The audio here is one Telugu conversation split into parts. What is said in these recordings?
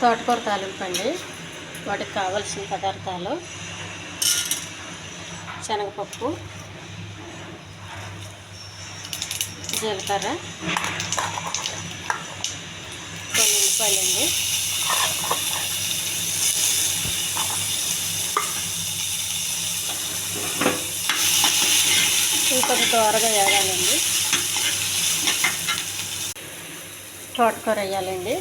తోటకూర తాలింపు అండి. వాటికి కావాల్సిన పదార్థాలు: శనగపప్పు, జీలకర్ర, కొన్ని ఉల్లిపాయలండి, ఇవి కొంచెం దోరగా వేయాలండి. తోటకూర వేయాలండి.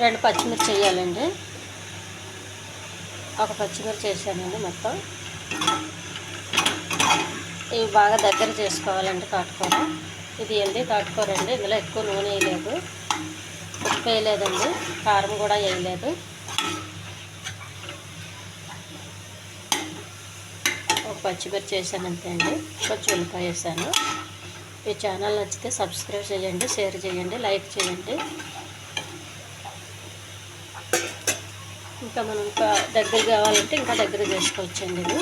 రెండు పచ్చిమిర్చి వేయాలండి. ఒక పచ్చిమిర్చి వేసానండి. మొత్తం ఇవి బాగా దగ్గర చేసుకోవాలండి. తోటకూర ఇది హెల్దీ తోటకూర అండి. ఇందులో ఎక్కువ నూనె వేయలేదు, ఉప్పు వేయలేదండి, కారం కూడా వేయలేదు. ఒక పచ్చిమిర్చి వేసాను అంతే అండి. కొంచెం ఉల్లిపాయ వేసాను. ఈ ఛానల్ నచ్చితే సబ్స్క్రైబ్ చేయండి, షేర్ చేయండి, లైక్ చేయండి. ఇంకా మనం ఇంకా దగ్గర కావాలంటే ఇంకా దగ్గర చేసుకోవచ్చండి. ఇది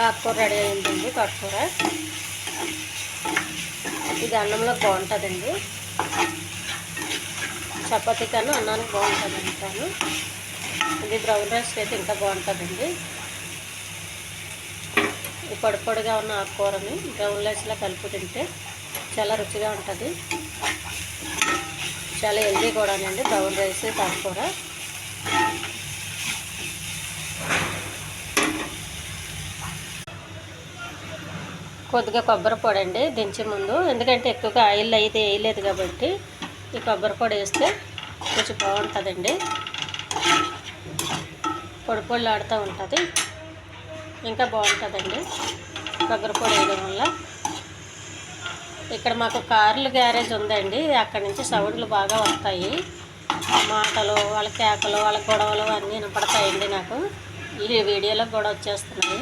ఆకుకూర రెడీ అయిందండి. తోటకూర ఇది అన్నంలో బాగుంటుందండి. చపాతీ కన్నా అన్నానికి బాగుంటుంది అంటాను. ఇది బ్రౌన్ రైస్కి అయితే ఇంకా బాగుంటుందండి. ఈ పొడి పొడిగా ఉన్న ఆకుకూరని బ్రౌన్ రైస్లో కలుపు తింటే చాలా రుచిగా ఉంటుంది. చాలా హెల్దీ కూడానండి బ్రౌన్ రైస్, తోటకూర. కొద్దిగా కొబ్బరి పొడి అండి దించే ముందు, ఎందుకంటే ఎక్కువగా ఆయిల్ అయితే వేయలేదు కాబట్టి ఈ కొబ్బరి పొడి వేస్తే కొంచెం బాగుంటుందండి. పొడి పొడిలు ఆడుతూ ఉంటుంది, ఇంకా బాగుంటుందండి కొబ్బరి పొడి వేయడం వల్ల. ఇక్కడ మాకు కార్ల గ్యారేజ్ ఉందండి. అక్కడి నుంచి సౌండ్లు బాగా వస్తాయి, మాటలు, వాళ్ళ కేకలు, వాళ్ళ గొడవలు అన్నీ వినపడతాయండి. నాకు ఈ వీడియోలో కూడా వచ్చేస్తున్నాయి.